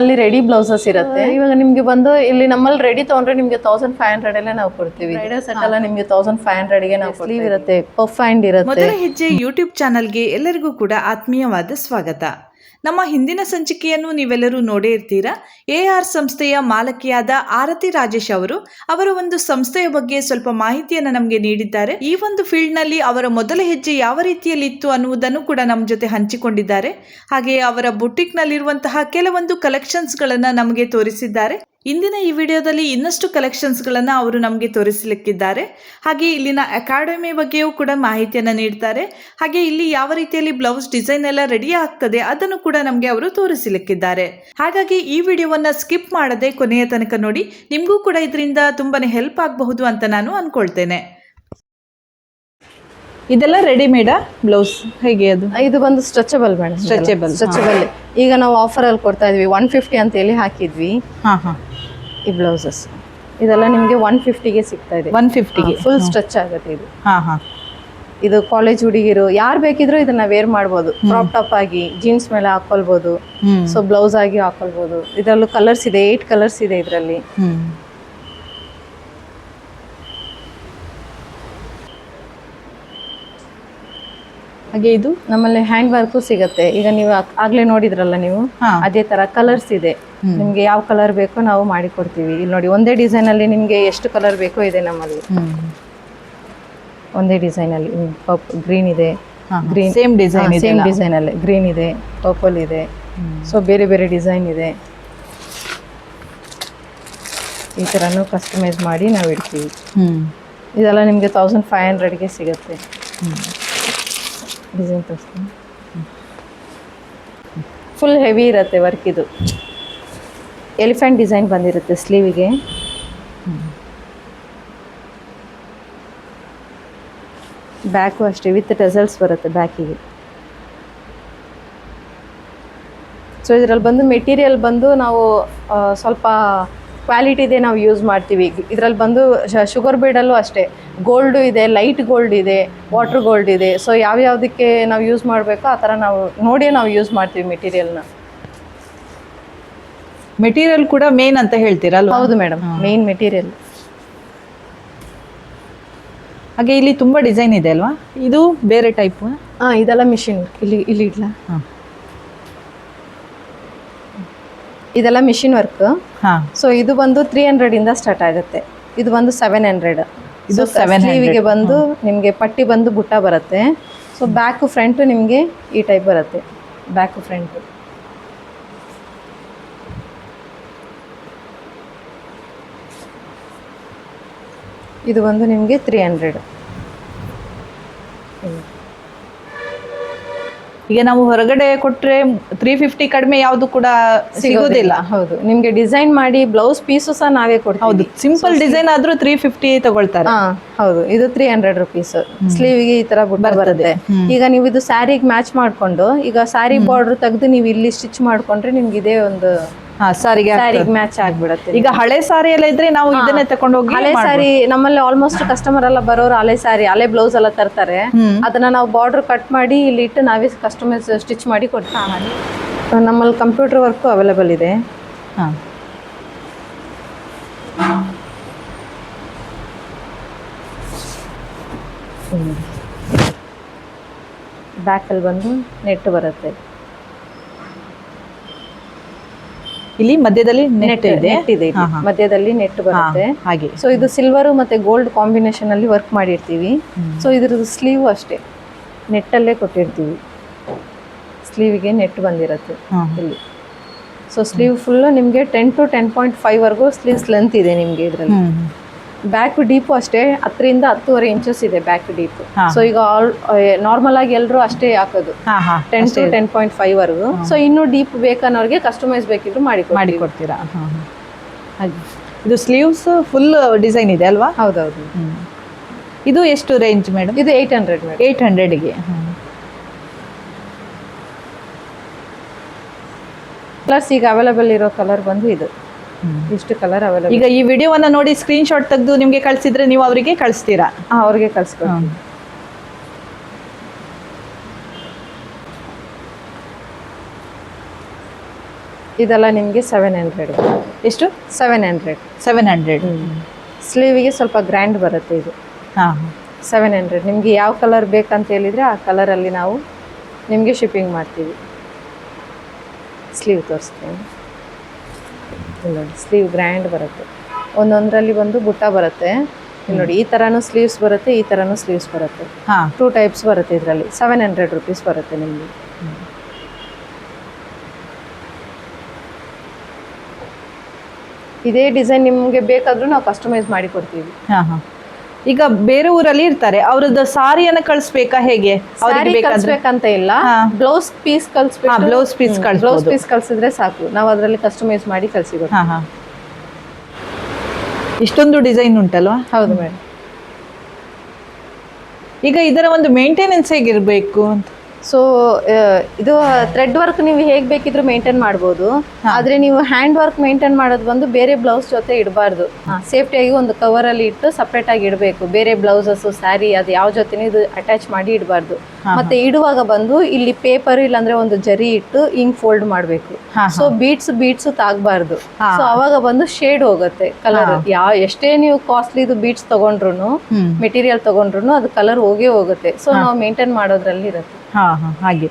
ಅಲ್ಲಿ ready blouses ಇರುತ್ತೆ. ಇವಾಗ ನಿಮ್ಗೆ ಬಂದು ಇಲ್ಲಿ ನಮ್ಮಲ್ಲಿ ರೆಡಿ ತಗೊಂಡ್ರೆ ನಿಮ್ಗೆ 1500 ಅಲ್ಲೇ ನಾವು ಕೊಡ್ತೀವಿ. ಬ್ರೈಡಲ್ ಸೆಟ್ ಎಲ್ಲ ನಿಮ್ಗೆ 1500 ಗೆ ನಾವು ಸ್ಲೀವ್ ಇರುತ್ತೆ, ಪಫ್ ಹ್ಯಾಂಡ್ ಇರುತ್ತೆ. ಮೊದಲ ಹೆಜ್ಜೆ ಯೂಟ್ಯೂಬ್ ಚಾನಲ್ಗೆ ಎಲ್ಲರಿಗೂ ಕೂಡ ಆತ್ಮೀಯವಾದ ಸ್ವಾಗತ. ನಮ್ಮ ಹಿಂದಿನ ಸಂಚಿಕೆಯನ್ನು ನೀವೆಲ್ಲರೂ ನೋಡೇ ಇರ್ತೀರಾ. AR ಸಂಸ್ಥೆಯ ಮಾಲಕಿಯಾದ ಆರತಿ ರಾಜೇಶ್ ಅವರು ಅವರ ಒಂದು ಸಂಸ್ಥೆಯ ಬಗ್ಗೆ ಸ್ವಲ್ಪ ಮಾಹಿತಿಯನ್ನು ನಮಗೆ ನೀಡಿದ್ದಾರೆ. ಈ ಒಂದು ಫೀಲ್ಡ್ ನಲ್ಲಿ ಅವರ ಮೊದಲ ಹೆಜ್ಜೆ ಯಾವ ರೀತಿಯಲ್ಲಿ ಇತ್ತು ಅನ್ನುವುದನ್ನು ಕೂಡ ನಮ್ಮ ಜೊತೆ ಹಂಚಿಕೊಂಡಿದ್ದಾರೆ. ಹಾಗೆಯೇ ಅವರ ಬುಟಿಕ್ ನಲ್ಲಿರುವಂತಹ ಕೆಲವೊಂದು ಕಲೆಕ್ಷನ್ಸ್ ಗಳನ್ನ ನಮಗೆ ತೋರಿಸಿದ್ದಾರೆ. ಇಂದಿನ ಈ ವಿಡಿಯೋದಲ್ಲಿ ಇನ್ನಷ್ಟು ಕಲೆಕ್ಷನ್ಸ್ ಗಳನ್ನ ಅವರು ನಮಗೆ ತೋರಿಸಲಿಕ್ಕಿದ್ದಾರೆ. ಹಾಗೆ ಇಲ್ಲಿನ ಅಕಾಡೆಮಿ ಬಗ್ಗೆಯೂ ಕೂಡ ಮಾಹಿತಿಯನ್ನು ನೀಡ್ತಾರೆ. ಹಾಗೆ ಇಲ್ಲಿ ಯಾವ ರೀತಿಯಲ್ಲಿ ಬ್ಲೌಸ್ ಡಿಸೈನ್ ಎಲ್ಲ ರೆಡಿ ಆಗ್ತದೆ ಅದನ್ನು ಕೂಡ ನಮಗೆ ಅವರು ತೋರಿಸಲಿಕ್ಕಿದ್ದಾರೆ. ಹಾಗಾಗಿ ಈ ವಿಡಿಯೋವನ್ನ ಸ್ಕಿಪ್ ಮಾಡದೆ ಕೊನೆಯ ತನಕ ನೋಡಿ. ನಿಮಗೂ ಕೂಡ ಇದರಿಂದ ತುಂಬಾನೇ ಹೆಲ್ಪ್ ಆಗಬಹುದು ಅಂತ ನಾನು ಅನ್ಕೊಳ್ತೇನೆ. ಇದೆಲ್ಲ ರೆಡಿಮೇಡಾ ಬ್ಲೌಸ್ ಹೇಗೆ? ಅದು ಇದು ಬಂದು ಸ್ಟ್ರೆಚಬಲ್ ಮೇಡಮ್. ಸ್ಟ್ರೆಚಬಲ್ ಈಗ ನಾವು ಆಫರ್ ಅಲ್ಲಿ ಕೊಡ್ತಾ ಇದೀವಿ. 150 ಅಂತ ಹೇಳಿ ಹಾಕಿದ್ವಿ. ಈ ಬ್ಲೌಸಸ್ ಇದೆಲ್ಲ ನಿಮ್ಗೆ 150ಗೆ ಸಿಗ್ತಾ ಇದೆ. 150ಗೆ ಫುಲ್ ಸ್ಟ್ರೆಚ್ ಆಗುತ್ತೆ ಇದು. ಇದು ಕಾಲೇಜ್ ಹುಡುಗಿರು ಯಾರು ಬೇಕಿದ್ರು ಇದನ್ನ ವೇರ್ ಮಾಡ್ಬೋದು. ಕ್ರಾಪ್ ಟಾಪ್ ಆಗಿ ಜೀನ್ಸ್ ಮೇಲೆ ಹಾಕೊಳ್ಬೋದು. ಸೊ ಬ್ಲೌಸ್ ಆಗಿ ಹಾಕೊಳ್ಬೋದು. ಇದರಲ್ಲೂ ಕಲರ್ಸ್ ಇದೆ, 8 ಕಲರ್ಸ್ ಇದೆ ಇದರಲ್ಲಿ. ಹಾಗೆ ಇದು ನಮ್ಮಲ್ಲಿ ಹ್ಯಾಂಡ್ ವರ್ಕು ಸಿಗುತ್ತೆ. ಈಗ ನೀವು ಆಗ್ಲೇ ನೋಡಿದ್ರಲ್ಲ ನೀವು, ಅದೇ ತರ ಕಲರ್ಸ್ ಇದೆ. ನಿಮ್ಗೆ ಯಾವ ಕಲರ್ ಬೇಕೋ ನಾವು ಮಾಡಿ ಕೊಡ್ತೀವಿ. ಇಲ್ಲಿ ನೋಡಿ, ಒಂದೇ ಡಿಸೈನ್ ಅಲ್ಲಿ ನಿಮ್ಗೆ ಎಷ್ಟು ಕಲರ್ ಬೇಕೋ ಇದೆ ನಮ್ಮಲ್ಲಿ. ಒಂದೇ ಡಿಸೈನ್ ಅಲ್ಲಿ ಗ್ರೀನ್ ಇದೆ, ಗ್ರೀನ್ ಸೇಮ್ ಡಿಸೈನ್ ಅಲ್ಲಿ ಗ್ರೀನ್ ಇದೆ, ಪರ್ಪಲ್ ಇದೆ. ಸೊ ಬೇರೆ ಬೇರೆ ಡಿಸೈನ್ ಇದೆ. ಈ ತರನು ಕಸ್ಟಮೈಸ್ ಮಾಡಿ ನಾವು ಇಡ್ತೀವಿ. ಇದೆಲ್ಲ ನಿಮ್ಗೆ 1500ಗೆ ಸಿಗುತ್ತೆ. ಡಿಸೈನ್ ತೋರಿಸ್ತೀನಿ. ಫುಲ್ ಹೆವಿ ಇರುತ್ತೆ ವರ್ಕ್. ಇದು ಎಲಿಫೆಂಟ್ ಡಿಸೈನ್ ಬಂದಿರುತ್ತೆ ಸ್ಲೀವಿಗೆ. ಬ್ಯಾಕು ಅಷ್ಟೇ ವಿತ್ ಟೆಸಲ್ಸ್ ಬರುತ್ತೆ ಬ್ಯಾಕಿಗೆ. ಸೊ ಇದರಲ್ಲಿ ಬಂದು ಮೆಟೀರಿಯಲ್ ಬಂದು ನಾವು ಸ್ವಲ್ಪ ಕ್ವಾಲಿಟಿದೆ ನಾವು ಯೂಸ್ ಮಾಡ್ತೀವಿ. ಇದರಲ್ಲಿ ಬಂದು ಶುಗರ್ ಬೀಡಲ್ಲೂ ಅಷ್ಟೇ ಗೋಲ್ಡು ಇದೆ, ಲೈಟ್ ಗೋಲ್ಡ್ ಇದೆ, ವಾಟರ್ ಗೋಲ್ಡ್ ಇದೆ. ಸೊ ಯಾವ್ಯಾವುದಕ್ಕೆ ನಾವು ಯೂಸ್ ಮಾಡಬೇಕೋ ಆ ಥರ ನಾವು ನೋಡಿ ನಾವು ಯೂಸ್ ಮಾಡ್ತೀವಿ ಮೆಟೀರಿಯಲ್ನ. ಮೆಟೀರಿಯಲ್ ಕೂಡ ಮೇನ್ ಅಂತ ಹೇಳ್ತೀರಲ್ವಾ? ಹೌದು ಮೇಡಮ್, ಮೇನ್ ಮೆಟೀರಿಯಲ್. ಹಾಗೆ ಇಲ್ಲಿ ತುಂಬ ಡಿಸೈನ್ ಇದೆ ಅಲ್ವಾ? ಇದು ಬೇರೆ ಟೈಪ್? ಇದೆಲ್ಲ ಮಿಷಿನ್. ಇಲ್ಲಿ ಇಡ್ಲ ಇದೆಲ್ಲ ಮಿಷಿನ್ ವರ್ಕ್. ಸೊ ಇದು ಬಂದು 300 ಇಂದ ಸ್ಟಾರ್ಟ್ ಆಗುತ್ತೆ. ಇದು ಬಂದು 700. ಇದು ಸ್ಲೀವಿಗೆ ಬಂದು ನಿಮಗೆ ಪಟ್ಟಿ ಬಂದು ಬುಟ್ಟ ಬರುತ್ತೆ. ಸೊ ಬ್ಯಾಕು ಫ್ರಂಟು ನಿಮಗೆ ಈ ಟೈಪ್ ಬರುತ್ತೆ. ಬ್ಯಾಕು ಫ್ರಂಟು ಇದು ಬಂದು ನಿಮಗೆ 300. ಈಗ ನಾವು ಹೊರಗಡೆ ಕೊಟ್ರೆ 350 ಕಡಿಮೆ ಯಾವುದು ಕೂಡ ಸಿಗೋದಿಲ್ಲ. ಹೌದು, ನಿಮ್ಗೆ ಡಿಸೈನ್ ಮಾಡಿ ಬ್ಲೌಸ್ ಪೀಸು ಸಹ ನಾವೇ ಕೊಡ್ತೀವಿ. ಹೌದು, ಸಿಂಪಲ್ ಡಿಸೈನ್ ಆದ್ರೂ 350 ತಗೊಳ್ತಾರೆ. ಹೌದು, ಇದು 300 ರುಪೀಸ್. ಸ್ಲೀವಿಗೆ ಈ ತರ ಬುಟ್ಟ ಬರುತ್ತೆ. ಈಗ ನೀವು ಇದು ಸ್ಯಾರಿಗೆ ಮ್ಯಾಚ್ ಮಾಡ್ಕೊಂಡು ಈಗ ಸ್ಯಾರಿ ಬಾರ್ಡರ್ ತೆಗೆದು ನೀವು ಇಲ್ಲಿ ಸ್ಟಿಚ್ ಮಾಡ್ಕೊಂಡ್ರೆ ನಿಮ್ಗೆ ಇದೇ ಒಂದು ಸ್ಯಾರಿಗೆ ಮ್ಯಾಚ್ ಆಗ್ಬಿಡುತ್ತೆ. ಈಗ ಹಳೆ ಸಾರಿ ಎಲ್ಲ ಇದ್ರೆ ನಾವು ಇದನ್ನೇ ತಗೊಂಡು ಹೋಗಿ ಹಳೆ ಸಾರಿ ನಮ್ಮಲ್ಲಿ ಆಲ್ಮೋಸ್ಟ್ ಕಸ್ಟಮರ್ ಎಲ್ಲ ಬರೋರು ಹಳೆ ಸಾರಿ ಹಳೆ ಬ್ಲೌಸ್ ಎಲ್ಲ ತರ್ತಾರೆ. ಅದನ್ನ ನಾವು ಬಾರ್ಡರ್ ಕಟ್ ಮಾಡಿ ಇಲ್ಲಿ ಇಟ್ಟು ನಾವೇ ಕಸ್ಟಮೈಸ್ ಸ್ಟಿಚ್ ಮಾಡಿ ಕೊಡ್ತೀವಿ. ನಮ್ಮಲ್ಲಿ ಕಂಪ್ಯೂಟರ್ ವರ್ಕು ಅವೈಲೇಬಲ್ ಇದೆ. ಬ್ಯಾಕಲ್ಲಿ ಬಂದು ನೆಟ್ ಬರುತ್ತೆ. ಇಲ್ಲಿ ಮಧ್ಯದಲ್ಲಿ ನೆಟ್ ಇದೆ. ಮಧ್ಯದಲ್ಲಿ ನೆಟ್ ಬರುತ್ತೆ ಹಾಗೆ. ಸೊ ಇದು ಸಿಲ್ವರ್ ಮತ್ತೆ ಗೋಲ್ಡ್ ಕಾಂಬಿನೇಷನ್ ಅಲ್ಲಿ ವರ್ಕ್ ಮಾಡಿರ್ತೀವಿ. ಸೊ ಇದ್ರದ್ದು ಸ್ಲೀವ್ ಅಷ್ಟೇ ನೆಟ್ಟಲ್ಲೇ ಕೊಟ್ಟಿರ್ತೀವಿ. ಸ್ಲೀವಿಗೆ ನೆಟ್ ಬಂದಿರುತ್ತೆ ಇಲ್ಲಿ. ಸೊ ಸ್ಲೀವ್ ಫುಲ್ ನಿಮಗೆ 10 to 10.5 ವರೆಗೂ ಸ್ಲೀವ್ಸ್ ಲೆಂತ್ ಇದೆ ನಿಮಗೆ ಇದರಲ್ಲಿ. ಬ್ಯಾಕ್ ಡೀಪು ಅಷ್ಟೇ 10 to 10.5 ಇಂಚಸ್ ಇದೆ ಬ್ಯಾಕ್ ಡೀಪ್. ಸೊ ಈಗ ನಾರ್ಮಲ್ ಆಗಿ ಎಲ್ಲರೂ ಅಷ್ಟೇ ಹಾಕೋದು 10 to 10.5 ವರೆಗೂ. ಸೊ ಇನ್ನೂ ಡೀಪ್ ಬೇಕನ್ನೋರಿಗೆ ಕಸ್ಟಮೈಸ್ ಬೇಕಿದ್ರು ಮಾಡಿ ಕೊಡ್ತೀರಾ. ಇದು ಸ್ಲೀವ್ಸ್ ಫುಲ್ ಡಿಸೈನ್ ಇದೆ ಅಲ್ವಾ? ಹೌದೌದು. ಇದು ಎಷ್ಟು ರೇಂಜ್ ಮೇಡಮ್? ಇದು 800 ಮೇಡಮ್. 800ಗೆ. ಪ್ಲಸ್ ಈಗ ಅವೈಲೇಬಲ್ ಇರೋ ಕಲರ್ ಬಂದು ಇದು ಇಷ್ಟು ಕಲರ್ ಅವೈಲೇಬಲ್. ಈಗ ಈ ವಿಡಿಯೋವನ್ನ ನೋಡಿ ಸ್ಕ್ರೀನ್ ಶಾಟ್ ತೆಗೆದು ನಿಮಗೆ ಕಳಿಸಿದ್ರೆ ನೀವು ಅವರಿಗೆ ಕಳಿಸ್ತೀರಾ? ಅವ್ರಿಗೆ ಕಳಿಸ್ಕೊಡ್ತೀವಿ. ಇದೆಲ್ಲ ನಿಮಗೆ 700. ಎಷ್ಟು? 700. 700. ಸ್ಲೀವಿಗೆ ಸ್ವಲ್ಪ ಗ್ರ್ಯಾಂಡ್ ಬರುತ್ತೆ ಇದು. ಹಾಂ 700. ನಿಮಗೆ ಯಾವ ಕಲರ್ ಬೇಕಂತ ಹೇಳಿದರೆ ಆ ಕಲರಲ್ಲಿ ನಾವು ನಿಮಗೆ ಶಿಪ್ಪಿಂಗ್ ಮಾಡ್ತೀವಿ. ಸ್ಲೀವ್ ತೋರಿಸ್ತೀನಿ ನೋಡಿ. ಸ್ಲೀವ್ ಗ್ರ್ಯಾಂಡ್ ಬರುತ್ತೆ. ಒಂದೊಂದರಲ್ಲಿ ಬಂದು ಬುಟ್ಟ ಬರುತ್ತೆ. ನೋಡಿ ಈ ಥರನೂ ಸ್ಲೀವ್ಸ್ ಬರುತ್ತೆ, ಈ ಥರನೂ ಸ್ಲೀವ್ಸ್ ಬರುತ್ತೆ. ಹಾಂ 2 ಟೈಪ್ಸ್ ಬರುತ್ತೆ ಇದರಲ್ಲಿ. 700 rupees ಬರುತ್ತೆ ನಿಮಗೆ. ಇದೇ ಡಿಸೈನ್ ನಿಮಗೆ ಬೇಕಾದರೂ ನಾವು ಕಸ್ಟಮೈಸ್ ಮಾಡಿ ಕೊಡ್ತೀವಿ. ಹಾಂ ಹಾಂ. ಈಗ ಬೇರೆ ಊರಲ್ಲಿ ಇರ್ತಾರೆ, ಅವ್ರದ್ದು ಸಾರಿಯನ್ನು ಕಳಿಸ್ಬೇಕಾ ಹೇಗೆ? ಅವ್ರಿಗೆ ಬೇಕಾದ್ರೆ ಕಳಿಸ್ಬೇಕಂತ ಇಲ್ಲ, ಬ್ಲೌಸ್ ಪೀಸ್ ಕಳಿಸ್ಬೇಕು. ಬ್ಲೌಸ್ ಪೀಸ್ ಬ್ಲೌಸ್ ಪೀಸ್ ಕಳಿಸಿದ್ರೆ ಸಾಕು, ನಾವು ಅದರಲ್ಲಿ ಕಸ್ಟಮೈಸ್ ಮಾಡಿ ಕಳಿಸಿಕೊಡ್ತೀವಿ. ಹಾಂ ಹಾಂ. ಇಷ್ಟೊಂದು ಡಿಸೈನ್ ಉಂಟಲ್ವಾ? ಹೌದು ಮೇಡಮ್. ಈಗ ಇದರ ಒಂದು ಮೇಂಟೆನೆನ್ಸ್ ಹೇಗಿರಬೇಕು ಅಂತ? ಸೊ ಇದು ಥ್ರೆಡ್ ವರ್ಕ್ ನೀವು ಹೇಗೆ ಬೇಕಿದ್ರೂ ಮೇಂಟೈನ್ ಮಾಡ್ಬೋದು. ಆದರೆ ನೀವು ಹ್ಯಾಂಡ್ ವರ್ಕ್ ಮೇಂಟೈನ್ ಮಾಡೋದು ಬಂದು ಬೇರೆ ಬ್ಲೌಸ್ ಜೊತೆ ಇಡಬಾರ್ದು. ಸೇಫ್ಟಿಯಾಗಿ ಒಂದು ಕವರಲ್ಲಿ ಇಟ್ಟು ಸಪ್ರೇಟಾಗಿ ಇಡಬೇಕು. ಬೇರೆ ಬ್ಲೌಸಸ್ಸು, ಸ್ಯಾರಿ ಅದು ಯಾವ ಜೊತೆನೂ ಇದು ಅಟ್ಯಾಚ್ ಮಾಡಿ ಇಡಬಾರ್ದು. ಮತ್ತೆ ಇಡುವಾಗ ಬಂದು ಇಲ್ಲಿ ಪೇಪರ್ ಇಲ್ಲಾಂದ್ರೆ ಒಂದು ಜರಿ ಇಟ್ಟು ಹಿಂಗ್ ಫೋಲ್ಡ್ ಮಾಡಬೇಕು. So beads ತಾಗಬಾರ್ದು. ಸೊ ಅವಾಗ ಬಂದು ಶೇಡ್ ಹೋಗುತ್ತೆ ಕಲರ್. ಎಷ್ಟೇ ನೀವು ಕಾಸ್ಟ್ಲಿದು ಬೀಡ್ಸ್ ತಗೊಂಡ್ರು, ಮೆಟೀರಿಯಲ್ ತಗೊಂಡ್ರು ಅದು ಕಲರ್ ಹೋಗೇ ಹೋಗುತ್ತೆ. ಸೊ ನಾವು ಮೇಂಟೈನ್ ಮಾಡೋದ್ರಲ್ಲಿ ಇರುತ್ತೆ. ಹಾಗೆ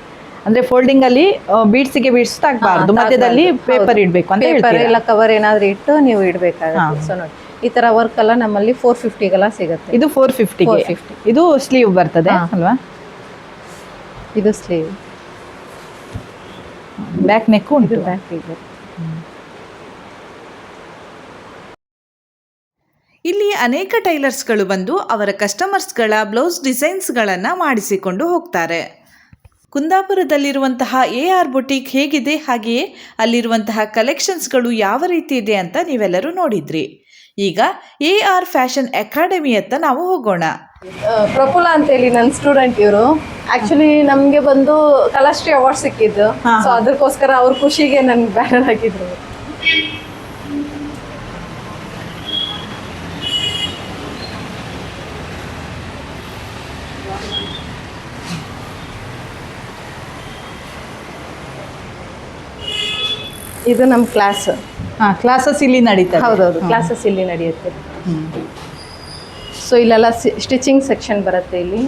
ಅಂದ್ರೆ ಫೋಲ್ಡಿಂಗ್ ಅಲ್ಲಿ ಬೀಡ್ಸ್ಗೆ ಬೀಡ್ಸ್ ತಾಗಬಾರ್ದು, ಮಧ್ಯದಲ್ಲಿ ಪೇಪರ್ ಇಡಬೇಕು ಅಂತ ಪೇಪರ್ ಇಲ್ಲ ಕವರ್ ಏನಾದ್ರೂ ಇಟ್ಟು ನೀವು ಇಡಬೇಕಾಗುತ್ತೆ. ಸೊ ನೋಡಿ ಈ ತರ ವರ್ಕ್ ಎಲ್ಲ ನಮ್ಮಲ್ಲಿ 450 ಸಿಗುತ್ತೆ. ಇದು 450. ಇದು ಸ್ಲೀವ್ ಬರ್ತದೆ ಅಲ್ವಾ? ಇದು ಸ್ಲೀವ್, ಬ್ಯಾಕ್ ನೆಕ್ ಉಂಟು. ಬ್ಯಾಕ್ ಇದೆ. ಇಲ್ಲಿ ಅನೇಕ ಟೈಲರ್ಸ್ಗಳು ಬಂದು ಅವರ ಕಸ್ಟಮರ್ಸ್ಗಳ ಬ್ಲೌಸ್ ಡಿಸೈನ್ಸ್ಗಳನ್ನು ಮಾಡಿಸಿಕೊಂಡು ಹೋಗ್ತಾರೆ. ಕುಂದಾಪುರದಲ್ಲಿರುವಂತಹ AR ಬುಟೀಕ್ ಹೇಗಿದೆ, ಹಾಗೆಯೇ ಅಲ್ಲಿರುವಂತಹ ಕಲೆಕ್ಷನ್ಸ್ಗಳು ಯಾವ ರೀತಿ ಇದೆ ಅಂತ ನೀವೆಲ್ಲರೂ ನೋಡಿದ್ರಿ. ಈಗ AR ಫ್ಯಾಷನ್ ಅಕಾಡೆಮಿಯತ್ತ ನಾವು ಹೋಗೋಣ. ಪ್ರಫುಲ್ಲಾ ಅಂತೇಳಿ ನನ್ನ ಸ್ಟೂಡೆಂಟ್. ಇವರು ಆಕ್ಚುಲಿ ನಮಗೆ ಬಂದು ಕಲಾಶ್ರೀ ಅವಾರ್ಡ್ ಸಿಕ್ಕಿದ್ದು. ಸೊ ಅದಕ್ಕೋಸ್ಕರ ಅವ್ರ ಖುಷಿಗೆ ನನ್ಗೆ ಬ್ಯಾನರ್ ಹಾಕಿದ್ರು. ಇದು ನಮ್ಮ ಕ್ಲಾಸ್. ಕ್ಲಾಸಸ್ ಇಲ್ಲಿ ನಡೀತದೆ. ಹೌದೌದು, ಕ್ಲಾಸಸ್ ಇಲ್ಲಿ ನಡೆಯುತ್ತೆ. ಸೊ ಇಲ್ಲೆಲ್ಲ ಸ್ಟಿಚಿಂಗ್ ಸೆಕ್ಷನ್ ಬರುತ್ತೆ ಇಲ್ಲಿ.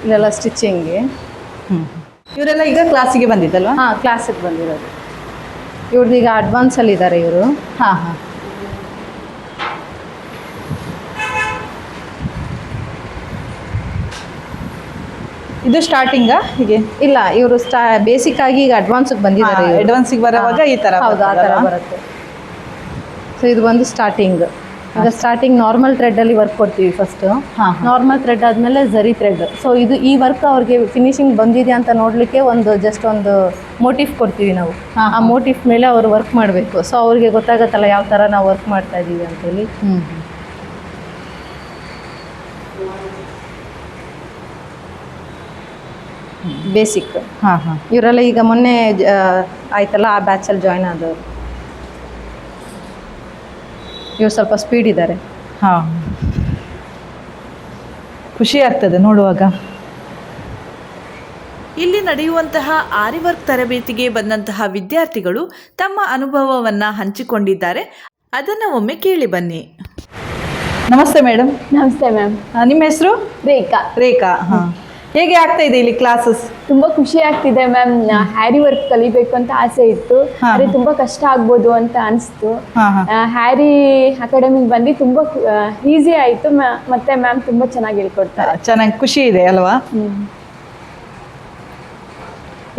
ಇಲ್ಲೆಲ್ಲ ಸ್ಟಿಚಿಂಗ್ಗೆ. ಇವರೆಲ್ಲ ಈಗ ಕ್ಲಾಸಿಗೆ ಬಂದಿದ್ದಲ್ವಾ? ಕ್ಲಾಸಿಗೆ ಬಂದಿರೋದು. ಇವ್ರದ್ದು ಈಗ ಅಡ್ವಾನ್ಸಲ್ಲಿ ಇದ್ದಾರೆ ಇವರು. ಇದು ಸ್ಟಾರ್ಟಿಂಗಾ ಹೀಗೆ? ಇಲ್ಲ, ಇವರು ಬೇಸಿಕ್ ಆಗಿ ಈಗ ಅಡ್ವಾನ್ಸ್ಗೆ ಬಂದಿದ್ದಾರೆ. ಅಡ್ವಾನ್ಸಿಗೆ ಬರುವಾಗ ಈ ಥರ. ಹೌದು, ಆ ಥರ ಬರುತ್ತೆ. ಸೊ ಇದು ಒಂದು ಸ್ಟಾರ್ಟಿಂಗ್. ಈಗ ಸ್ಟಾರ್ಟಿಂಗ್ ನಾರ್ಮಲ್ ಥ್ರೆಡ್ಡಲ್ಲಿ ವರ್ಕ್ ಕೊಡ್ತೀವಿ ಫಸ್ಟು. ನಾರ್ಮಲ್ ಥ್ರೆಡ್ ಆದಮೇಲೆ ಝರಿ ಥ್ರೆಡ್. ಸೊ ಇದು ಈ ವರ್ಕ್ ಅವ್ರಿಗೆ ಫಿನಿಶಿಂಗ್ ಬಂದಿದೆ ಅಂತ ನೋಡಲಿಕ್ಕೆ ಜಸ್ಟ್ ಒಂದು ಮೋಟಿಫ್ ಕೊಡ್ತೀವಿ ನಾವು. ಆ ಮೋಟಿಫ್ ಮೇಲೆ ಅವರು ವರ್ಕ್ ಮಾಡಬೇಕು. ಸೊ ಅವ್ರಿಗೆ ಗೊತ್ತಾಗತ್ತಲ್ಲ ಯಾವ ಥರ ನಾವು ವರ್ಕ್ ಮಾಡ್ತಾ ಇದ್ದೀವಿ ಅಂತೇಳಿ. ಬೇಸಿಕ್. ಇವರೆಲ್ಲ ಈಗ ಮೊನ್ನೆ ಆಯ್ತಲ್ಲ ಆ ಬ್ಯಾಚಲ್ಲಿ ಜಾಯ್ನ್ ಆದವರು. ಇವ್ರು ಸ್ವಲ್ಪ ಸ್ಪೀಡ್ ಇದ್ದಾರೆ. ಖುಷಿ ಆಗ್ತದೆ ನೋಡುವಾಗ. ಇಲ್ಲಿ ನಡೆಯುವಂತಹ ಆರಿ ವರ್ಕ್ ತರಬೇತಿಗೆ ಬಂದಂತಹ ವಿದ್ಯಾರ್ಥಿಗಳು ತಮ್ಮ ಅನುಭವವನ್ನು ಹಂಚಿಕೊಂಡಿದ್ದಾರೆ. ಅದನ್ನು ಒಮ್ಮೆ ಕೇಳಿ ಬನ್ನಿ. ನಮಸ್ತೆ ಮೇಡಮ್. ನಮಸ್ತೆ ಮ್ಯಾಮ್. ನಿಮ್ಮ ಹೆಸರು? ರೇಖಾ. ರೇಖಾ. ಹೇಗೆ ಆಗ್ತಾ ಇದೆ ಇಲ್ಲಿ ಕ್ಲಾಸಸ್? ತುಂಬಾ ಖುಷಿ ಆಗ್ತಿದೆ ಮ್ಯಾಮ್. ಹ್ಯಾರಿ ವರ್ಕ್ ಕಲಿಬೇಕು ಅಂತ ಆಸೆ ಇತ್ತು, ಆದ್ರೆ ತುಂಬಾ ಕಷ್ಟ ಆಗ್ಬೋದು ಅಂತ ಅನಿಸ್ತು. ಹ್ಯಾರಿ ಅಕಾಡೆಮಿಗೆ ಬಂದು ತುಂಬಾ ಈಸಿ ಆಯ್ತು. ಮತ್ತೆ ಮ್ಯಾಮ್ ತುಂಬಾ ಚೆನ್ನಾಗಿ ಹೇಳ್ಕೊಡ್ತಾರೆ. ಚೆನ್ನಾಗಿ ಖುಷಿ ಇದೆ ಅಲ್ವಾ?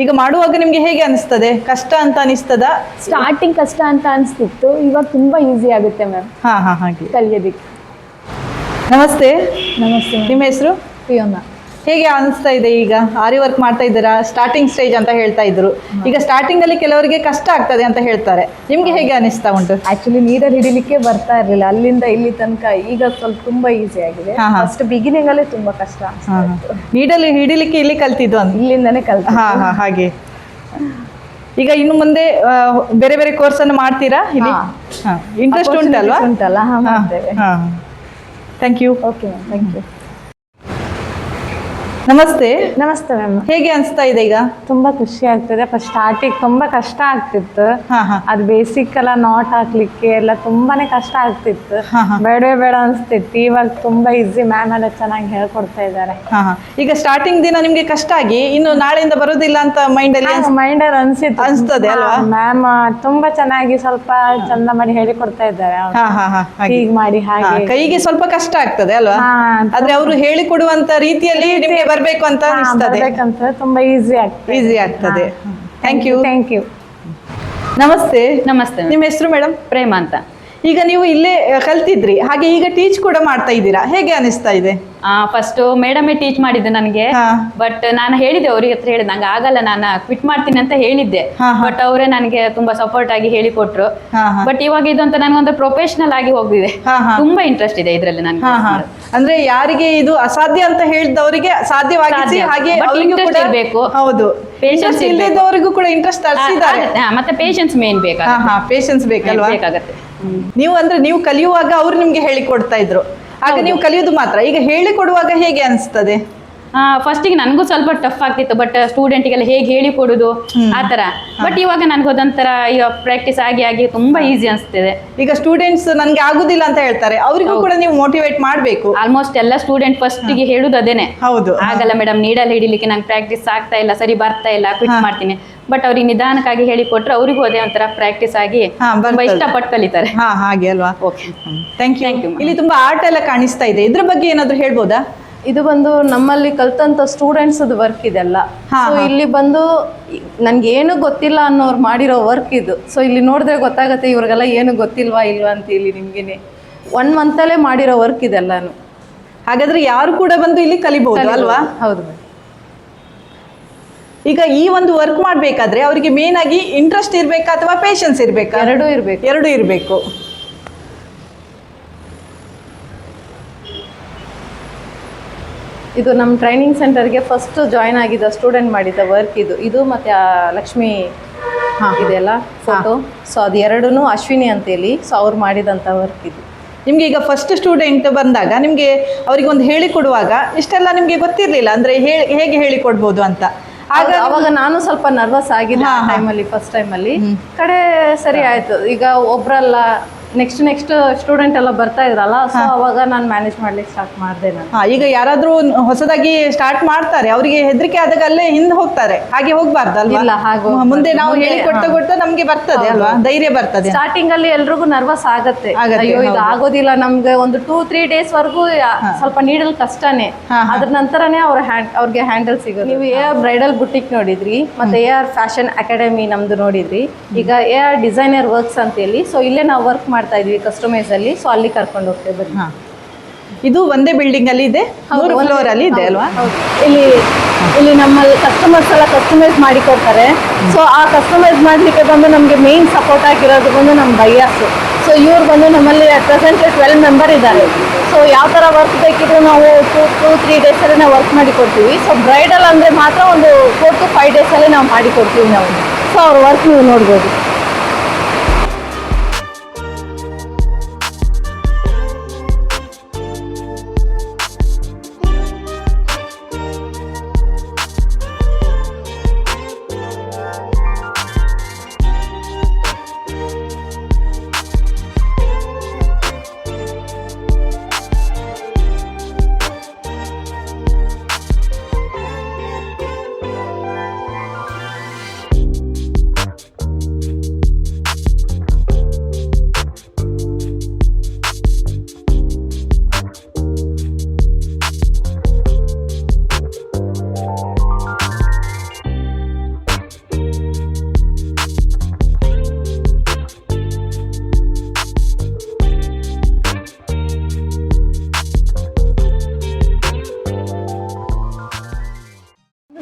ಈಗ ಮಾಡುವಾಗ ನಿಮ್ಗೆ ಹೇಗೆ ಅನಿಸ್ತದೆ? ಕಷ್ಟ ಅಂತ ಅನಿಸ್ತದ? ಸ್ಟಾರ್ಟಿಂಗ್ ಕಷ್ಟ ಅಂತ ಅನಿಸ್ತಿತ್ತು, ಇವಾಗ ತುಂಬಾ ಈಸಿ ಆಗುತ್ತೆ ಮ್ಯಾಮ್ ಹಾಗೆ ಕಲಿಯೋದಕ್ಕೆ. ನಮಸ್ತೆ. ನಮಸ್ತೆ. ನಿಮ್ಮ ಹೆಸರು? ಪ್ರಿಯೋನಾ. ಹೇಗೆ ಅನಿಸ್ತಾ ಇದೆ? ಈಗ ಆರಿ ವರ್ಕ್ ಮಾಡ್ತಾ ಇದ್ದೀರಾ, ಸ್ಟಾರ್ಟಿಂಗ್ ಸ್ಟೇಜ್ ಅಂತ ಹೇಳ್ತಾ ಇದ್ರು. ಈಗ ಸ್ಟಾರ್ಟಿಂಗ್ ಅಲ್ಲಿ ಕೆಲವರಿಗೆ ಕಷ್ಟ ಆಗ್ತದೆ ಅಂತ ಹೇಳ್ತಾರೆ, ನಿಮ್ಗೆ ಹೇಗೆ ಅನಿಸ್ತಾ ಉಂಟು? ಆಕ್ಚುಲಿ ನೀರಲ್ಲಿ ಹಿಡಿಲಿಕ್ಕೆ ಬರ್ತಾ ಇರಲಿಲ್ಲ, ಅಲ್ಲಿಂದ ಇಲ್ಲಿ ತನಕ ಈಗ ಸ್ವಲ್ಪ ತುಂಬಾ ಈಸಿ ಆಗಿದೆ. ಫಸ್ಟ್ ಬಿಗಿನಿಂಗ್ ಅಲ್ಲಿ ತುಂಬಾ ಕಷ್ಟ. ನೀರಲ್ಲಿ ಹಿಡಿಲಿಕ್ಕೆ ಇಲ್ಲಿ ಕಲ್ತಿದ್ದು ಅಂತ? ಇಲ್ಲಿಂದಾನೇ ಕಲ್ತು. ಹಾಗೆ. ಈಗ ಇನ್ನು ಮುಂದೆ ಬೇರೆ ಬೇರೆ ಕೋರ್ಸ್ ಅನ್ನು ಮಾಡ್ತೀರಾ ಇಲ್ಲಿ? ಇಂಟ್ರೆಸ್ಟ್ ಉಂಟಲ್ವಾ? ಉಂಟಲ್ಲ, ಮಾಡ್ತೇವೆ. Thank you. Okay ma'am, thank you. ನಮಸ್ತೆ. ನಮಸ್ತೆ ಮ್ಯಾಮ್. ಹೇಗೆ ಅನಿಸ್ತಾ ಇದೆ ಈಗ? ತುಂಬಾ ಖುಷಿ ಆಗ್ತದೆ. ಫಸ್ಟ್ ಸ್ಟಾರ್ಟಿಂಗ್ ತುಂಬಾ ಕಷ್ಟ ಆಗ್ತಿತ್ತು. ಅದು ಬೇಸಿಕ್ ಎಲ್ಲ ನಾಟ್ ಹಾಕ್ಲಿಕ್ಕೆ ಎಲ್ಲ ತುಂಬಾನೇ ಕಷ್ಟ ಆಗ್ತಿತ್ತು. ಬೇಡವೇ ಬೇಡ ಅನ್ಸ್ತಿತ್ತು. ಇವಾಗ ತುಂಬಾ ಈಸಿ, ಮ್ಯಾಮ್ ಎಲ್ಲ ಚೆನ್ನಾಗಿ ಹೇಳ್ಕೊಡ್ತಾ ಇದ್ದಾರೆ. ಈಗ ಸ್ಟಾರ್ಟಿಂಗ್ ದಿನ ನಿಮ್ಗೆ ಕಷ್ಟ ಆಗಿ ಇನ್ನು ನಾಳೆಯಿಂದ ಬರೋದಿಲ್ಲ ಅಂತ ಮೈಂಡಲ್ಲಿ ಅನ್ಸ್ತದೆ ಅಲ್ವಾ? ಮ್ಯಾಮ್ ತುಂಬಾ ಚೆನ್ನಾಗಿ ಸ್ವಲ್ಪ ಚಂದ ಮಾಡಿ ಹೇಳಿಕೊಡ್ತಾ ಇದ್ದಾರೆ. ಹೀಗೆ ಮಾಡಿ ಹಾಗೆ ಕೈಗೆ ಸ್ವಲ್ಪ ಕಷ್ಟ ಆಗ್ತದೆ ಅಲ್ವಾ? ಆದ್ರೆ ಅವರು ಹೇಳಿಕೊಡುವಂತ ರೀತಿಯಲ್ಲಿ ನಿಮ್ಗೆ ಬರ್ಬೇಕು ಅಂತ ಅನಿಸ್ತದೆ. ತುಂಬಾ ಈಸಿ ಆಗ್ತದೆ. Thank you. ನಮಸ್ತೆ. ನಿಮ್ಮ ಹೆಸರು ಮೇಡಮ್? ಪ್ರೇಮ ಅಂತ. ಈಗ ನೀವು ಇಲ್ಲೇ ಕಲ್ತಿದ್ರಿ, ಹಾಗೆ ಈಗ ಟೀಚ್ ಕೂಡ ಮಾಡ್ತಾ ಇದ್ದೀರಾ, ಹೇಗೆ ಅನಿಸ್ತಾ ಇದೆ? ಫಸ್ಟ್ ಮೇಡಮೇ ಟೀಚ್ ಮಾಡಿದ್ದು ನನಗೆ. ಬಟ್ ನಾನು ಹೇಳಿದೆ ಅವ್ರಿಗೆ ಹತ್ರ ಹೇಳಿದೆ ನಂಗೆ ಆಗಲ್ಲ, ನಾನು ಕ್ವಿಟ್ ಮಾಡ್ತೀನಿ ಅಂತ ಹೇಳಿದ್ದೆ. ಬಟ್ ಅವರೇ ನನಗೆ ತುಂಬಾ ಸಪೋರ್ಟ್ ಆಗಿ ಹೇಳಿಕೊಟ್ರು. ಬಟ್ ಇವಾಗ ಇದಂತ ನನಗೊಂದು ಪ್ರೊಫೆಷನಲ್ ಆಗಿ ಹೋಗಿದೆ. ತುಂಬಾ ಇಂಟ್ರೆಸ್ಟ್ ಇದೆ ಇದರಲ್ಲಿ ನನಗೆ. ಅಂದ್ರೆ ಯಾರಿಗೆ ಇದು ಅಸಾಧ್ಯ ಅಂತ ಹೇಳಿದವರಿಗೆ ಸಾಧ್ಯವಾಗಿಸಿ, ಹಾಗೆ ಇಂಟ್ರೆಸ್ಟ್ ಇರಬೇಕು. ಹೌದು, ಪೇಷನ್ಸ್ ಇಲ್ಲದವರಿಗೂ ಕೂಡ ಇಂಟ್ರೆಸ್ಟ್ ತರಿಸಿದ್ದಾರೆ. ಮತ್ತೆ ಪೇಷನ್ಸ್ ಮೇನ್ ಪೇಷನ್ಸ್ ಬೇಕಲ್ವಾ? ಬೇಕಾಗತ್ತೆ. ನೀವು ಕಲಿಯುವಾಗ ಅವ್ರು ನಿಮ್ಗೆ ಹೇಳಿಕೊಡ್ತಾ ಇದ್ರು, ಆಗ ನೀವು ಕಲಿಯೋದು ಮಾತ್ರ. ಈಗ ಹೇಳಿಕೊಡುವಾಗ ಹೇಗೆ ಅನಿಸ್ತದೆ? ಫಸ್ಟಿಗೆ ನನಗೂ ಸ್ವಲ್ಪ ಟಫ್ ಆಗ್ತಿತ್ತು, ಬಟ್ ಸ್ಟೂಡೆಂಟಿಗೆಲ್ಲ ಹೇಗೆ ಹೇಳಿಕೊಡುದು ಆ ತರ. ಬಟ್ ಇವಾಗ ನನಗೊಂಥರ ಈಗ ಪ್ರಾಕ್ಟೀಸ್ ಆಗಿ ತುಂಬಾ ಈಸಿ ಅನಿಸ್ತಿದೆ. ಈಗ ಸ್ಟೂಡೆಂಟ್ಸ್ ನನ್ಗೆ ಆಗುದಿಲ್ಲ ಅಂತ ಹೇಳ್ತಾರೆ, ಅವರಿಗೂ ಕೂಡ ನೀವು ಮೋಟಿವೇಟ್ ಮಾಡಬೇಕು. ಆಲ್ಮೋಸ್ಟ್ ಎಲ್ಲ ಸ್ಟೂಡೆಂಟ್ ಫಸ್ಟಿಗೆ ಹೇಳುದು ಅದೇನೆ. ಹೌದು, ಆಗಲ್ಲ ಮೇಡಮ್, ನೀಡಲ್ಲಿ ಹಿಡಿಲಿಕ್ಕೆ ನಂಗೆ ಪ್ರಾಕ್ಟೀಸ್ ಆಗ್ತಾ ಇಲ್ಲ, ಸರಿ ಬರ್ತಾ ಇಲ್ಲ, ಕ್ವಿಟ್ ಮಾಡ್ತೀನಿ. ಬಟ್ ಅವ್ರಿಗೆ ನಿಧಾನಕ್ಕಾಗಿ ಹೇಳಿಕೊಟ್ರೆ ಅವರಿಗೂ ಅದೇ ಒಂಥರ ಪ್ರಾಕ್ಟೀಸ್ ಆಗಿ ತುಂಬಾ ಇಷ್ಟಪಟ್ಟು ಕಲಿತಾರೆ. ಹಾಗೆ ಅಲ್ವಾ? Okay, thank you. ಇಲ್ಲಿ ತುಂಬಾ ಆರ್ಟ್ ಎಲ್ಲ ಕಾಣಿಸ್ತಾ ಇದೆ, ಇದ್ರ ಬಗ್ಗೆ ಏನಾದ್ರು ಹೇಳ್ಬೋದಾ? ಇದು ಬಂದು ನಮ್ಮಲ್ಲಿ ಕಲ್ತಂತ ಸ್ಟೂಡೆಂಟ್ಸ್ ವರ್ಕ್ ಇದೆಲ್ಲ. ಸೊ ಇಲ್ಲಿ ಬಂದು ನನ್ಗೆ ಏನು ಗೊತ್ತಿಲ್ಲ ಅನ್ನೋರು ಮಾಡಿರೋ ವರ್ಕ್ ಇದು. ಸೊ ಇಲ್ಲಿ ನೋಡಿದ್ರೆ ಗೊತ್ತಾಗತ್ತೆ ಇವ್ರಿಗೆಲ್ಲ ಏನು ಗೊತ್ತಿಲ್ವಾ ಇಲ್ವಾ ಅಂತ. ಇಲ್ಲಿ ನಿಮ್ಗೆ 1 ಮಂತಲ್ಲೇ ಮಾಡಿರೋ ವರ್ಕ್ ಇದೆಲ್ಲಾನು. ಹಾಗಾದ್ರೆ ಯಾರು ಕೂಡ ಬಂದು ಇಲ್ಲಿ ಕಲಿಬಹುದು ಅಲ್ವಾ? ಹೌದು. ಈಗ ಈ ಒಂದು ವರ್ಕ್ ಮಾಡ್ಬೇಕಾದ್ರೆ ಅವರಿಗೆ ಮೇನ್ ಆಗಿ ಇಂಟ್ರೆಸ್ಟ್ ಇರ್ಬೇಕಾ ಅಥವಾ ಪೇಷನ್ಸ್ ಇರ್ಬೇಕಾ? ಎರಡೂ ಇರಬೇಕು. ಇದು ನಮ್ಮ ಟ್ರೈನಿಂಗ್ ಸೆಂಟರ್ಗೆ ಫಸ್ಟ್ ಜಾಯ್ನ್ ಆಗಿದ್ದ ಸ್ಟೂಡೆಂಟ್ ಮಾಡಿದ್ದ ವರ್ಕ್ ಇದು ಮತ್ತೆ ಲಕ್ಷ್ಮಿ ಇದೆಲ್ಲ ಫೋಟೋ. ಸೊ ಅದು ಎರಡೂ ಅಶ್ವಿನಿ ಅಂತೇಳಿ, ಸೊ ಅವ್ರು ಮಾಡಿದಂಥ ವರ್ಕ್ ಇದು. ನಿಮ್ಗೆ ಈಗ ಫಸ್ಟ್ ಸ್ಟೂಡೆಂಟ್ ಬಂದಾಗ ನಿಮ್ಗೆ ಅವ್ರಿಗೆ ಒಂದು ಹೇಳಿಕೊಡುವಾಗ ಇಷ್ಟೆಲ್ಲ ನಿಮ್ಗೆ ಗೊತ್ತಿರ್ಲಿಲ್ಲ, ಅಂದ್ರೆ ಹೇಗೆ ಹೇಳಿಕೊಡ್ಬೋದು ಅಂತ. ಅವಾಗ ನಾನು ಸ್ವಲ್ಪ ನರ್ವಸ್ ಆಗಿದ್ದೆ ಆ ಟೈಮಲ್ಲಿ, ಫಸ್ಟ್ ಟೈಮಲ್ಲಿ. ಕಡೆ ಸರಿ ಆಯ್ತು. ಈಗ ಒಬ್ರಲ್ಲ, ನೆಕ್ಸ್ಟ್ ಸ್ಟೂಡೆಂಟ್ ಎಲ್ಲ ಬರ್ತಾ ಇದ್ರಲ್ಲ, ಸೊ ಅವಾಗ ನಾನು ಮ್ಯಾನೇಜ್ ಮಾಡ್ಲಿಕ್ಕೆ ಸ್ಟಾರ್ಟ್ ಮಾಡಿದೆ ನಾನು. ಈಗ ಯಾರಾದ್ರೂ ಹೊಸದಾಗಿ ಸ್ಟಾರ್ಟ್ ಮಾಡ್ತಾರೆ, ಅವರಿಗೆ ಹೆದರಿಕೆ ಆದಾಗ ಅಲ್ಲೇ ಹಿಂದೆ ಹೋಗ್ತಾರೆ, ಹಾಗೆ ಹೋಗ್ಬಾರ್ದಲ್ವಾ? ಇಲ್ಲ, ಹಾಗೆ ಮುಂದೆ ನಾವು ಹೇಳಿಕೊಡ್ತಾ ನಮ್ಗೆ ಬರ್ತದೆ ಅಲ್ವಾ, ಧೈರ್ಯ ಬರ್ತದೆ. ಸ್ಟಾರ್ಟಿಂಗ್ ಅಲ್ಲಿ ಎಲ್ರಿಗೂ ನರ್ವಸ್ ಆಗತ್ತೆ, ಅಯ್ಯೋ ಇದು ಆಗೋದಿಲ್ಲ ನಮ್ಗೆ. ಒಂದು 2-3 ಡೇಸ್ ವರ್ಗು ಸ್ವಲ್ಪ ನೀಡಲ್ ಕಷ್ಟನೇ. ಅದ್ರ ನಂತರನೇ ಅವ್ರಿಗೆ ಹ್ಯಾಂಡಲ್ ಸಿಗೋದು. ನೀವು AR ಬ್ರೈಡಲ್ ಬುಟಿಕ್ ನೋಡಿದ್ರಿ, ಮತ್ತೆ AR ಫ್ಯಾಷನ್ ಅಕಾಡೆಮಿ ನಮ್ದು ನೋಡಿದ್ರಿ. ಈಗ AR ಡಿಸೈನರ್ ವರ್ಕ್ಸ್ ಅಂತ ಹೇಳಿ, ಸೊ ಇಲ್ಲೇ ನಾವು ವರ್ಕ್ ಮಾಡ್ತಾ ಇದ್ವಿ ಕಸ್ಟಮೈಸ್ ಅಲ್ಲಿ. ಸೊ ಅಲ್ಲಿ ಕರ್ಕೊಂಡು ಹೋಗ್ತೇವೆ. ಇದು ಒಂದೇ ಬಿಲ್ಡಿಂಗ್ ಅಲ್ಲಿ ಇದೆ, 3 ಫ್ಲೋರ್ ಅಲ್ಲಿ ಇದೆ ಅಲ್ವಾ? ಇಲ್ಲಿ ನಮ್ಮಲ್ಲಿ ಕಸ್ಟಮರ್ಸ್ ಎಲ್ಲ ಕಸ್ಟಮೈಸ್ ಮಾಡಿ ಕೊಡ್ತಾರೆ. ಸೊ ಆ ಕಸ್ಟಮೈಸ್ ಮಾಡ್ಲಿಕ್ಕೆ ಬಂದು ನಮ್ಗೆ ಮೇನ್ ಸಪೋರ್ಟ್ ಆಗಿರೋದು ಬಂದು ನಮ್ಮ ಬೈಯಾಸ್. ಸೊ ಇವ್ರು ಬಂದು ನಮ್ಮಲ್ಲಿ ಪ್ರೆಸೆಂಟ್ 12 ಮೆಂಬರ್ ಇದ್ದಾರೆ. ಸೊ ಯಾವ ತರ ವರ್ಕ್ ಬೇಕಿದ್ರು ನಾವು 2-3 ಡೇಸ್ ಅಲ್ಲಿ ನಾವು ವರ್ಕ್ ಮಾಡಿ ಕೊಡ್ತೀವಿ. ಸೊ ಬ್ರೈಡಲ್ ಅಂದ್ರೆ ಮಾತ್ರ ಒಂದು 4-5 ಡೇಸ್ ಅಲ್ಲಿ ನಾವು ಮಾಡಿ ಕೊಡ್ತೀವಿ ನಾವು. ಸೊ ಅವ್ರ ವರ್ಕ್ ನೀವು ನೋಡ್ಬೋದು.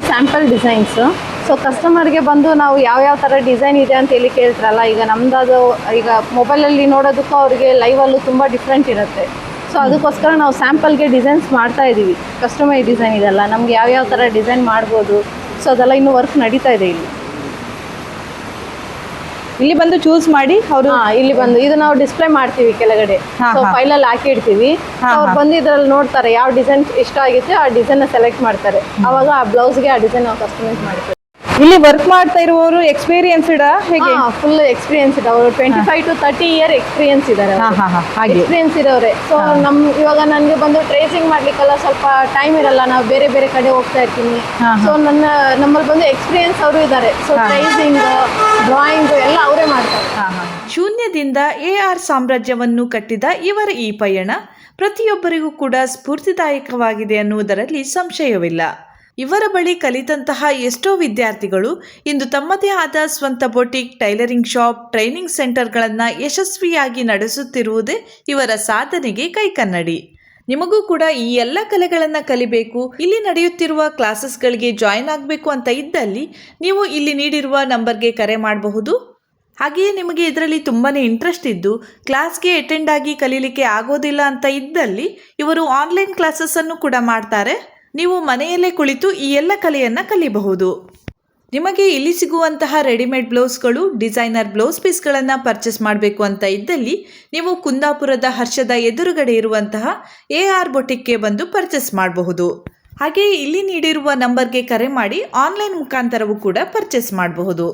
Sample designs. ಸೊ ಕಸ್ಟಮರ್ಗೆ ಬಂದು ನಾವು ಯಾವ ಥರ ಡಿಸೈನ್ ಇದೆ ಅಂತ ಹೇಳಿ ಕೇಳ್ತಾರಲ್ಲ, ಈಗ ನಮ್ದು ಈಗ ಮೊಬೈಲಲ್ಲಿ ನೋಡೋದಕ್ಕೂ ಅವರಿಗೆ ಲೈವಲ್ಲೂ ತುಂಬ ಡಿಫ್ರೆಂಟ್ ಇರುತ್ತೆ. ಸೊ ಅದಕ್ಕೋಸ್ಕರ ನಾವು ಸ್ಯಾಂಪಲ್ಗೆ ಡಿಸೈನ್ಸ್ ಮಾಡ್ತಾ ಇದ್ದೀವಿ. ಕಸ್ಟಮೈಸ್ ಡಿಸೈನ್ ಇದೆಲ್ಲ ನಮ್ಗೆ ಯಾವ ಥರ ಡಿಸೈನ್ ಮಾಡ್ಬೋದು. ಸೊ ಅದೆಲ್ಲ ಇನ್ನೂ ವರ್ಕ್ ನಡೀತಾ ಇದೆ ಇಲ್ಲಿ. ಇಲ್ಲಿ ಬಂದು ಚೂಸ್ ಮಾಡಿ ಅವರು ಇಲ್ಲಿ ಬಂದು ಇದು ನಾವು ಡಿಸ್ಪ್ಲೇ ಮಾಡ್ತೀವಿ ಕೆಳಗಡೆ. ಸೊ ಫೈಲಲ್ಲಿ ಹಾಕಿ ಇಡ್ತೀವಿ. ಅವ್ರು ಬಂದು ಇದ್ರಲ್ಲಿ ನೋಡ್ತಾರೆ ಯಾವ ಡಿಸೈನ್ ಇಷ್ಟ ಆಗಿತ್ತು ಆ ಡಿಸೈನ್ ಸೆಲೆಕ್ಟ್ ಮಾಡ್ತಾರೆ. ಅವಾಗ ಆ ಬ್ಲೌಸ್ಗೆ ಆ ಡಿಸೈನ್ ನಾವು ಕಸ್ಟಮೈಸ್ ಮಾಡ್ತೀವಿ. ಇಲ್ಲಿ ವರ್ಕ್ ಮಾಡ್ತಾ ಇರುವವರು ಎಕ್ಸ್ಪೀರಿಯನ್ಸ್ಡ್ ಹೇಗೆ? ಫುಲ್ ಎಕ್ಸ್ಪೀರಿಯನ್ಸ್ ಇದೆ. ಅವರು 25 to 30 ಇಯರ್ ಎಕ್ಸ್ಪೀರಿಯನ್ಸ್ ಇದ್ದಾರೆ. ಎಕ್ಸ್ಪೀರಿಯನ್ಸ್ ಇರೋರೆ. ಸೊ ಇವಾಗ ನನಗೆ ಬಂದು ಟ್ರೇಸಿಂಗ್ ಮಾಡ್ಲಿಕ್ಕೆಲ್ಲ ಸ್ವಲ್ಪ ಟೈಮ್ ಇರಲ್ಲ, ನಾವು ಬೇರೆ ಬೇರೆ ಕಡೆ ಹೋಗ್ತಾ ಇರ್ತೀನಿ. ಸೊ ನಮ್ಮಲ್ಲಿ ಬಂದು ಎಕ್ಸ್ಪೀರಿಯನ್ಸ್ ಅವರು ಇದ್ದಾರೆ. ಸೊ ಟ್ರೇಸಿಂಗ್, ಡ್ರಾಯಿಂಗ್ ಎಲ್ಲ ಅವರೇ ಮಾಡ್ತಾರೆ. ಶೂನ್ಯದಿಂದ AR ಸಾಮ್ರಾಜ್ಯವನ್ನು ಕಟ್ಟಿದ ಇವರ ಈ ಪಯಣ ಪ್ರತಿಯೊಬ್ಬರಿಗೂ ಕೂಡ ಸ್ಫೂರ್ತಿದಾಯಕವಾಗಿದೆ ಅನ್ನುವುದರಲ್ಲಿ ಸಂಶಯವಿಲ್ಲ. ಇವರ ಬಳಿ ಕಲಿತಂತಹ ಎಷ್ಟೋ ವಿದ್ಯಾರ್ಥಿಗಳು ಇಂದು ತಮ್ಮದೇ ಆದ ಸ್ವಂತ ಬೊಟಿಕ್, ಟೈಲರಿಂಗ್ ಶಾಪ್, ಟ್ರೈನಿಂಗ್ ಸೆಂಟರ್ಗಳನ್ನು ಯಶಸ್ವಿಯಾಗಿ ನಡೆಸುತ್ತಿರುವುದೇ ಇವರ ಸಾಧನೆಗೆ ಕೈಕನ್ನಡಿ. ನಿಮಗೂ ಕೂಡ ಈ ಎಲ್ಲ ಕಲೆಗಳನ್ನು ಕಲಿಬೇಕು, ಇಲ್ಲಿ ನಡೆಯುತ್ತಿರುವ ಕ್ಲಾಸಸ್ಗಳಿಗೆ ಜಾಯಿನ್ ಆಗಬೇಕು ಅಂತ ಇದ್ದಲ್ಲಿ ನೀವು ಇಲ್ಲಿ ನೀಡಿರುವ ನಂಬರ್ಗೆ ಕರೆ ಮಾಡಬಹುದು. ಹಾಗೆಯೇ ನಿಮಗೆ ಇದರಲ್ಲಿ ತುಂಬಾ ಇಂಟ್ರೆಸ್ಟ್ ಇದ್ದು ಕ್ಲಾಸ್ಗೆ ಅಟೆಂಡ್ ಆಗಿ ಕಲೀಲಿಕ್ಕೆ ಆಗೋದಿಲ್ಲ ಅಂತ ಇದ್ದಲ್ಲಿ ಇವರು ಆನ್ಲೈನ್ ಕ್ಲಾಸಸ್ಸನ್ನು ಕೂಡ ಮಾಡ್ತಾರೆ. ನೀವು ಮನೆಯಲ್ಲೇ ಕುಳಿತು ಈ ಎಲ್ಲ ಕಲೆಯನ್ನು ಕಲಿಬಹುದು. ನಿಮಗೆ ಇಲ್ಲಿ ಸಿಗುವಂತಹ ರೆಡಿಮೇಡ್ ಬ್ಲೌಸ್ಗಳು, ಡಿಸೈನರ್ ಬ್ಲೌಸ್ ಪೀಸ್ಗಳನ್ನು ಪರ್ಚೇಸ್ ಮಾಡಬೇಕು ಅಂತ ಇದ್ದಲ್ಲಿ ನೀವು ಕುಂದಾಪುರದ ಹರ್ಷದ ಎದುರುಗಡೆ ಇರುವಂತಹ AR ಬೊಟಿಕ್ಗೆ ಬಂದು ಪರ್ಚೇಸ್ ಮಾಡಬಹುದು. ಹಾಗೆಯೇ ಇಲ್ಲಿ ನೀಡಿರುವ ನಂಬರ್ಗೆ ಕರೆ ಮಾಡಿ ಆನ್ಲೈನ್ ಮುಖಾಂತರವೂ ಕೂಡ ಪರ್ಚೇಸ್ ಮಾಡಬಹುದು.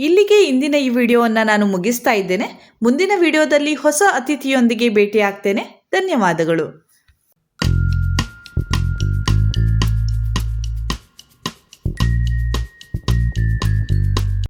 ಇಲ್ಲಿಗೆ ಇಂದಿನ ಈ ವಿಡಿಯೋವನ್ನು ನಾನು ಮುಗಿಸ್ತಾ ಇದ್ದೇನೆ. ಮುಂದಿನ ವಿಡಿಯೋದಲ್ಲಿ ಹೊಸ ಅತಿಥಿಯೊಂದಿಗೆ ಭೇಟಿ ಆಗ್ತೇನೆ. ಧನ್ಯವಾದಗಳು.